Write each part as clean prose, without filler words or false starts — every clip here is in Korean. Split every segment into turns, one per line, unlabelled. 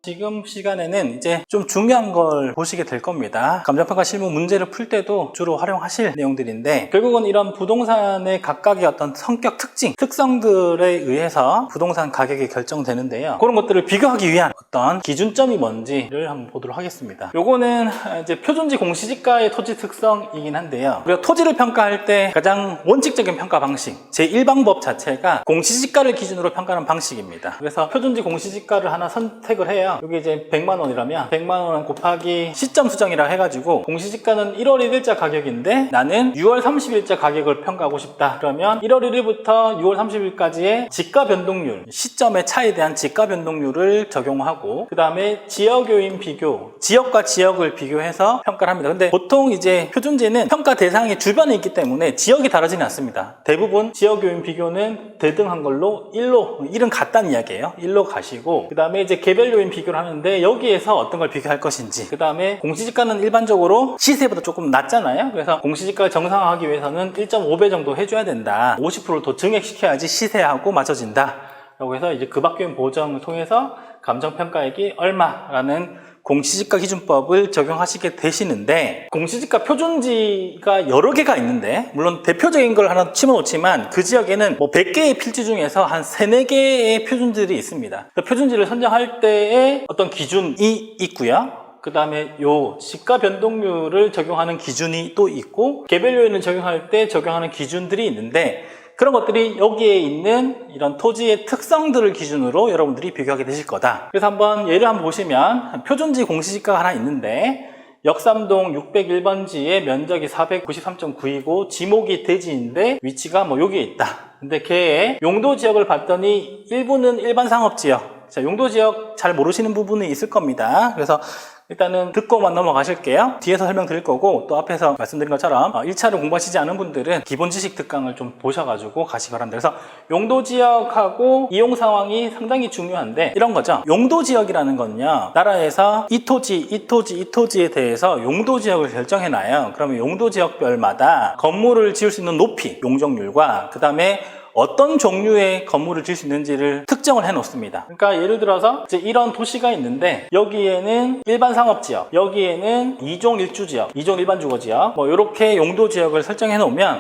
지금 시간에는 이제 좀 중요한 걸 보시게 될 겁니다. 감정평가 실무 문제를 풀 때도 주로 활용하실 내용들인데, 결국은 이런 부동산의 각각의 어떤 성격 특징, 특성들에 의해서 부동산 가격이 결정되는데요. 그런 것들을 비교하기 위한 어떤 기준점이 뭔지를 한번 보도록 하겠습니다. 요거는 이제 표준지 공시지가의 토지 특성이긴 한데요. 우리가 토지를 평가할 때 가장 원칙적인 평가 방식, 제1방법 자체가 공시지가를 기준으로 평가하는 방식입니다. 그래서 표준지 공시지가를 하나 선택을 해요. 여기 이제 100만 원이라면 100만 원 곱하기 시점 수정이라 해가지고, 공시지가는 1월 1일자 가격인데 나는 6월 30일자 가격을 평가하고 싶다. 그러면 1월 1일부터 6월 30일까지의 지가 변동률, 시점의 차에 대한 지가 변동률을 적용하고, 그 다음에 지역 요인 비교, 지역과 지역을 비교해서 평가를 합니다. 근데 보통 이제 표준지는 평가 대상이 주변에 있기 때문에 지역이 다르지는 않습니다. 대부분 지역 요인 비교는 대등한 걸로 1은 같다는 이야기예요. 1로 가시고, 그 다음에 이제 개별 요인 비교를 하는데 여기에서 어떤 걸 비교할 것인지, 그 다음에 공시지가는 일반적으로 시세보다 조금 낮잖아요. 그래서 공시지가를 정상화하기 위해서는 1.5배 정도 해줘야 된다. 50%를 더 증액시켜야지 시세하고 맞춰진다. 라고 해서 이제 그 밖의 보정을 통해서 감정평가액이 얼마라는 공시지가 기준법을 적용하시게 되시는데, 공시지가 표준지가 여러 개가 있는데, 물론 대표적인 걸 하나 치워놓지만 그 지역에는 뭐 100개의 필지 중에서 한 3, 4개의 표준지들이 있습니다. 표준지를 선정할 때의 어떤 기준이 있고요. 그 다음에 요 시가 변동률을 적용하는 기준이 또 있고, 개별 요인을 적용할 때 적용하는 기준들이 있는데, 그런 것들이 여기에 있는 이런 토지의 특성들을 기준으로 여러분들이 비교하게 되실 거다. 그래서 한번 예를 한번 보시면, 표준지 공시지가가 하나 있는데 역삼동 601번지의 면적이 493.9이고 지목이 대지인데 위치가 뭐 여기에 있다. 근데 걔의 용도 지역을 봤더니 일부는 일반 상업지역, 자, 용도 지역 잘 모르시는 부분이 있을 겁니다. 그래서 일단은 듣고만 넘어가실게요. 뒤에서 설명드릴 거고, 또 앞에서 말씀드린 것처럼 1차를 공부하시지 않은 분들은 기본 지식 특강을 좀 보셔가지고 가시기 바랍니다. 그래서 용도 지역하고 이용 상황이 상당히 중요한데, 이런 거죠. 용도 지역이라는 건요, 나라에서 이 토지에 대해서 용도 지역을 결정해놔요. 그러면 용도 지역별마다 건물을 지을 수 있는 높이, 용적률과 그 다음에 어떤 종류의 건물을 지을 수 있는지를 특정을 해 놓습니다. 그러니까 예를 들어서 이제 이런 도시가 있는데 여기에는 일반 상업지역, 여기에는 2종 1주지역, 2종 일반주거지역, 뭐 이렇게 용도지역을 설정해 놓으면,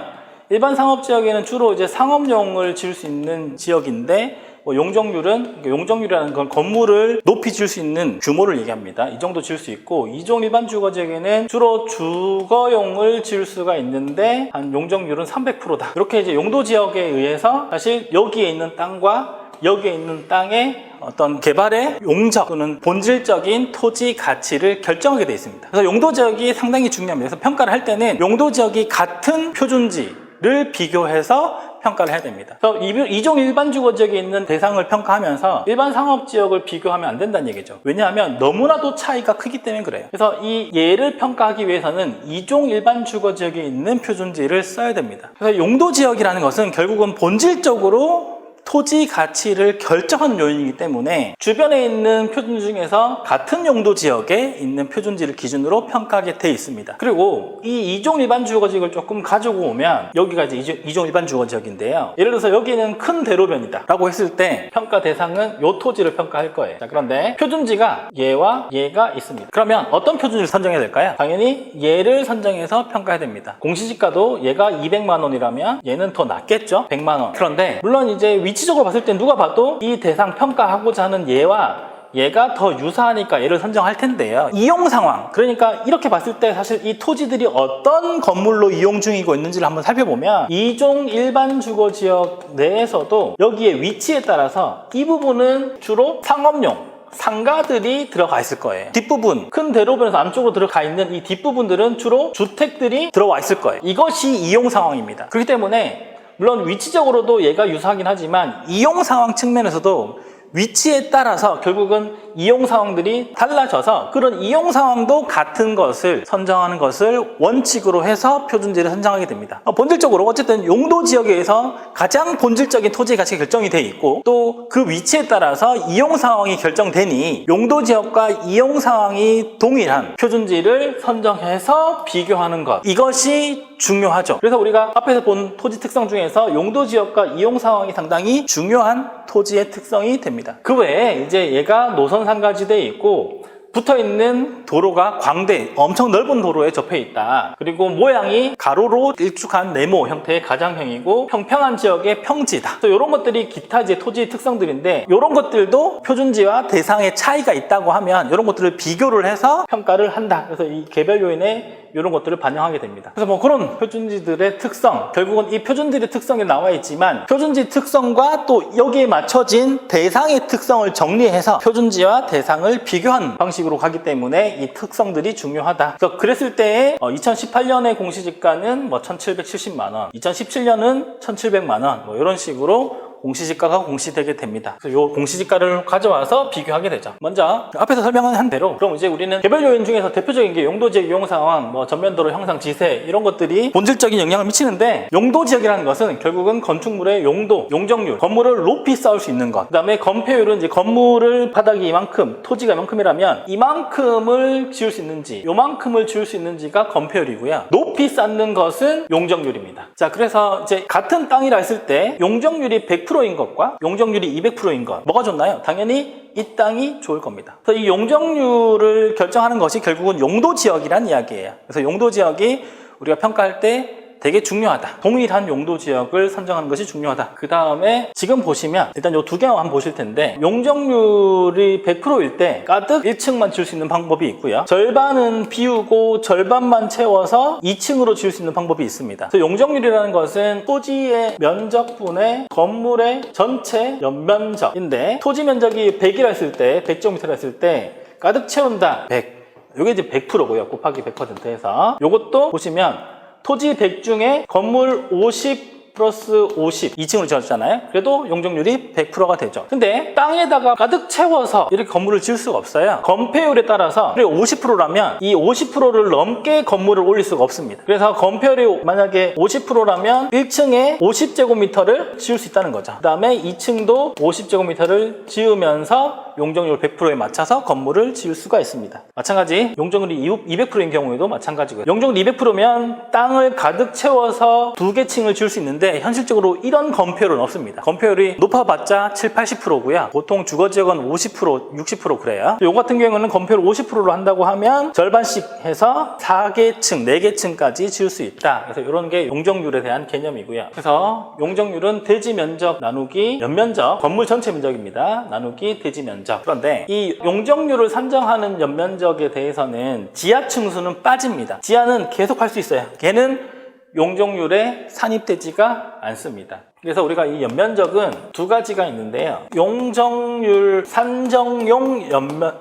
일반 상업지역에는 주로 이제 상업용을 지을 수 있는 지역인데, 뭐 용적률이라는 건 건물을 높이 지을 수 있는 규모를 얘기합니다. 이 정도 지을 수 있고, 2종 일반 주거지역에는 주로 주거용을 지을 수가 있는데 한 용적률은 300%다. 이렇게 이제 용도 지역에 의해서 사실 여기에 있는 땅과 여기에 있는 땅의 어떤 개발의 용적 또는 본질적인 토지 가치를 결정하게 되어 있습니다. 그래서 용도 지역이 상당히 중요합니다. 그래서 평가를 할 때는 용도 지역이 같은 표준지를 비교해서 평가를 해야 됩니다. 그래서 2종 일반 주거지역에 있는 대상을 평가하면서 일반 상업지역을 비교하면 안 된다는 얘기죠. 왜냐하면 너무나도 차이가 크기 때문에 그래요. 그래서 이 예를 평가하기 위해서는 2종 일반 주거지역에 있는 표준지를 써야 됩니다. 그래서 용도지역이라는 것은 결국은 본질적으로 토지 가치를 결정하는 요인이기 때문에 주변에 있는 표준지 중에서 같은 용도 지역에 있는 표준지를 기준으로 평가하게 돼 있습니다. 그리고 이 2종 일반 주거지역을 조금 가지고 오면, 여기가 이제 2종 일반 주거지역인데요, 예를 들어서 여기는 큰 대로변이다 라고 했을 때 평가 대상은 요 토지를 평가할 거예요. 자, 그런데 표준지가 얘와 얘가 있습니다. 그러면 어떤 표준지를 선정해야 될까요? 당연히 얘를 선정해서 평가해야 됩니다. 공시지가도 얘가 200만 원이라면 얘는 더 낮겠죠? 100만 원. 그런데 물론 이제 위치적으로 봤을 때 누가 봐도 이 대상 평가하고자 하는 얘가 더 유사하니까 얘를 선정할 텐데요. 이용 상황, 그러니까 이렇게 봤을 때 사실 이 토지들이 어떤 건물로 이용 중이고 있는지를 한번 살펴보면, 2종 일반 주거지역 내에서도 여기에 위치에 따라서 이 부분은 주로 상업용, 상가들이 들어가 있을 거예요. 뒷부분, 큰 대로변에서 안쪽으로 들어가 있는 이 뒷부분들은 주로 주택들이 들어와 있을 거예요. 이것이 이용 상황입니다. 그렇기 때문에 물론 위치적으로도 얘가 유사하긴 하지만 이용 상황 측면에서도 위치에 따라서 결국은 이용 상황들이 달라져서 그런 이용 상황도 같은 것을 선정하는 것을 원칙으로 해서 표준지를 선정하게 됩니다. 본질적으로 어쨌든 용도 지역에서 가장 본질적인 토지 가치가 결정이 돼 있고 또 그 위치에 따라서 이용 상황이 결정되니 용도 지역과 이용 상황이 동일한 표준지를 선정해서 비교하는 것, 이것이 중요하죠. 그래서 우리가 앞에서 본 토지 특성 중에서 용도 지역과 이용 상황이 상당히 중요한 토지의 특성이 됩니다. 됩니다. 그 외에 이제 얘가 노선 상가지대에 있고 붙어있는 도로가 광대, 엄청 넓은 도로에 접해 있다. 그리고 모양이 가로로 일축한 네모 형태의 가장형이고 평평한 지역의 평지다. 그래서 이런 것들이 기타 이제 토지의 특성들인데 이런 것들도 표준지와 대상의 차이가 있다고 하면 이런 것들을 비교를 해서 평가를 한다. 그래서 이 개별 요인에 이런 것들을 반영하게 됩니다. 그래서 뭐 그런 표준지들의 특성, 결국은 이 표준지의 특성이 나와 있지만 표준지 특성과 또 여기에 맞춰진 대상의 특성을 정리해서 표준지와 대상을 비교한 방식으로 가기 때문에 이 특성들이 중요하다. 그래서 그랬을 때에 2018년에 공시지가는 뭐 1,770만 원, 2017년은 1,700만 원, 뭐 이런 식으로 공시지가가 공시되게 됩니다. 그래서 이 공시지가를 가져와서 비교하게 되죠. 먼저 앞에서 설명한 대로 그럼 이제 우리는 개별 요인 중에서 대표적인 게 용도지역 이용 상황, 뭐 전면도로 형상 지세 이런 것들이 본질적인 영향을 미치는데 용도지역이라는 것은 결국은 건축물의 용도, 용적률, 건물을 높이 쌓을 수 있는 것. 그 다음에 건폐율은 이제 건물을 바닥이 이만큼, 토지가 이만큼이라면 이만큼을 지을 수 있는지, 요만큼을 지을 수 있는지가 건폐율이고요. 높이 쌓는 것은 용적률입니다. 자, 그래서 이제 같은 땅이라 했을 때 용적률이 100%인 것과 용적률이 200%인 것 뭐가 좋나요? 당연히 이 땅이 좋을 겁니다. 그래서 이 용적률을 결정하는 것이 결국은 용도지역이란 이야기예요. 그래서 용도지역이 우리가 평가할 때 되게 중요하다. 동일한 용도 지역을 선정하는 것이 중요하다. 그 다음에 지금 보시면 일단 요 두 개만 한번 보실 텐데 용적률이 100%일 때 가득 1층만 지을 수 있는 방법이 있고요. 절반은 비우고 절반만 채워서 2층으로 지을 수 있는 방법이 있습니다. 그래서 용적률이라는 것은 토지의 면적분의 건물의 전체 연면적인데 토지 면적이 100이라 했을 때 100제곱미터라 했을 때 가득 채운다 100. 요게 이제 100%고요. 곱하기 100%해서 요것도 보시면 토지 100 중에 건물 50 플러스 50 2층으로 지었잖아요. 그래도 용적률이 100%가 되죠. 근데 땅에다가 가득 채워서 이렇게 건물을 지을 수가 없어요. 건폐율에 따라서 50%라면 이 50%를 넘게 건물을 올릴 수가 없습니다. 그래서 건폐율이 만약에 50%라면 1층에 50제곱미터를 지을 수 있다는 거죠. 그 다음에 2층도 50제곱미터를 지으면서 용적률 100%에 맞춰서 건물을 지을 수가 있습니다. 마찬가지 용적률이 200%인 경우에도 마찬가지고요. 용적률 200%면 땅을 가득 채워서 2개 층을 지을 수 있는데 현실적으로 이런 건폐율은 없습니다. 건폐율이 높아봤자 7, 80%고요. 보통 주거지역은 50%, 60% 그래요. 요 같은 경우는 건폐율 50%로 한다고 하면 절반씩 해서 4개 층, 4개 층까지 지을 수 있다. 그래서 이런 게 용적률에 대한 개념이고요. 그래서 용적률은 대지 면적 나누기 연면적, 건물 전체 면적입니다. 나누기 대지 면적. 그런데 이 용적률을 산정하는 연면적에 대해서는 지하층 수는 빠집니다. 지하는 계속 할 수 있어요. 걔는 용적률에 산입되지가 않습니다. 그래서 우리가 이 연면적은 두 가지가 있는데요. 용적률 산정용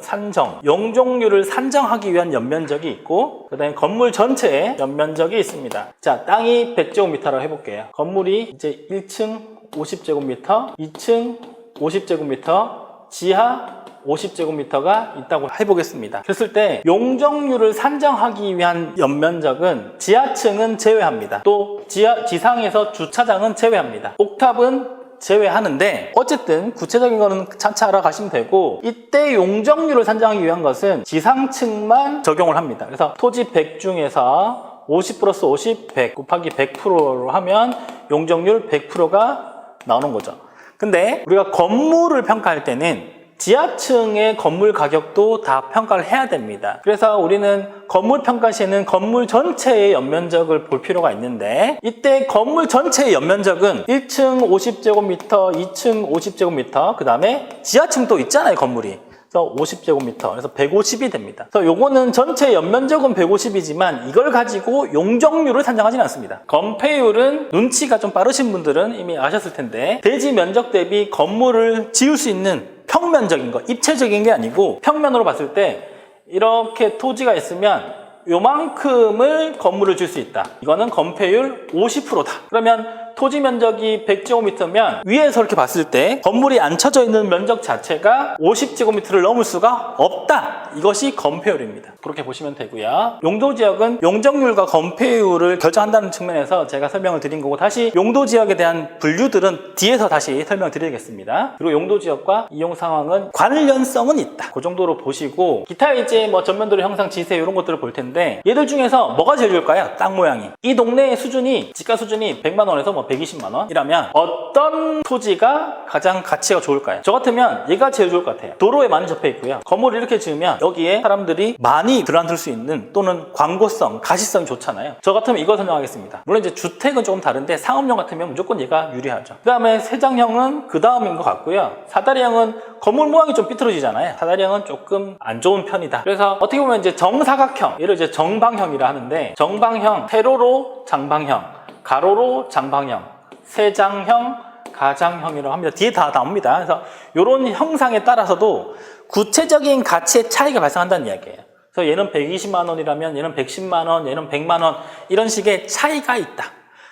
산정, 용적률을 산정하기 위한 연면적이 있고 그 다음에 건물 전체의 연면적이 있습니다. 자, 땅이 100제곱미터라고 해볼게요. 건물이 이제 1층 50제곱미터, 2층 50제곱미터, 지하 50제곱미터가 있다고 해보겠습니다. 그랬을 때 용적률을 산정하기 위한 연면적은 지하층은 제외합니다. 또 지상에서 주차장은 제외합니다. 옥탑은 제외하는데 어쨌든 구체적인 거는 차차 알아가시면 되고 이때 용적률을 산정하기 위한 것은 지상층만 적용을 합니다. 그래서 토지 100 중에서 50 플러스 50, 100 곱하기 100%로 하면 용적률 100%가 나오는 거죠. 근데 우리가 건물을 평가할 때는 지하층의 건물 가격도 다 평가를 해야 됩니다. 그래서 우리는 건물 평가 시에는 건물 전체의 연면적을 볼 필요가 있는데 이때 건물 전체의 연면적은 1층 50제곱미터, 2층 50제곱미터, 그 다음에 지하층도 있잖아요, 건물이. 그래서 50제곱미터, 그래서 150이 됩니다. 그래서 요거는 전체 연면적은 150이지만 이걸 가지고 용적률을 산정하지는 않습니다. 건폐율은 눈치가 좀 빠르신 분들은 이미 아셨을 텐데 대지 면적 대비 건물을 지을 수 있는 평면적인 거, 입체적인 게 아니고 평면으로 봤을 때 이렇게 토지가 있으면 요만큼을 건물을 질 수 있다. 이거는 건폐율 50%다. 그러면 토지 면적이 100제곱미터면 위에서 이렇게 봤을 때 건물이 안 쳐져 있는 면적 자체가 50제곱미터를 넘을 수가 없다. 이것이 건폐율입니다. 그렇게 보시면 되고요. 용도지역은 용적률과 건폐율을 결정한다는 측면에서 제가 설명을 드린 거고 다시 용도지역에 대한 분류들은 뒤에서 다시 설명을 드리겠습니다. 그리고 용도지역과 이용 상황은 관련성은 있다. 그 정도로 보시고 기타 이제 뭐 전면도로 형상 지세 이런 것들을 볼 텐데 얘들 중에서 뭐가 제일 좋을까요? 땅 모양이. 이 동네의 수준이 지가 수준이 100만 원에서 뭐 120만 원이라면 어떤 토지가 가장 가치가 좋을까요? 저 같으면 얘가 제일 좋을 것 같아요. 도로에 많이 접해 있고요. 건물을 이렇게 지으면 여기에 사람들이 많이 들어앉을 수 있는 또는 광고성, 가시성이 좋잖아요. 저 같으면 이거 선정하겠습니다. 물론 이제 주택은 조금 다른데 상업용 같으면 무조건 얘가 유리하죠. 그 다음에 세장형은 그 다음인 것 같고요. 사다리형은 건물 모양이 좀 삐뚤어지잖아요. 사다리형은 조금 안 좋은 편이다. 그래서 어떻게 보면 이제 정사각형, 얘를 이제 정방형이라 하는데, 정방형, 세로로 장방형, 가로로 장방형, 세장형, 가장형이라고 합니다. 뒤에 다 나옵니다. 그래서 이런 형상에 따라서도 구체적인 가치의 차이가 발생한다는 이야기예요. 그래서 얘는 120만 원이라면 얘는 110만 원, 얘는 100만 원 이런 식의 차이가 있다.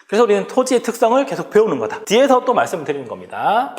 그래서 우리는 토지의 특성을 계속 배우는 거다. 뒤에서 또 말씀을 드리는 겁니다.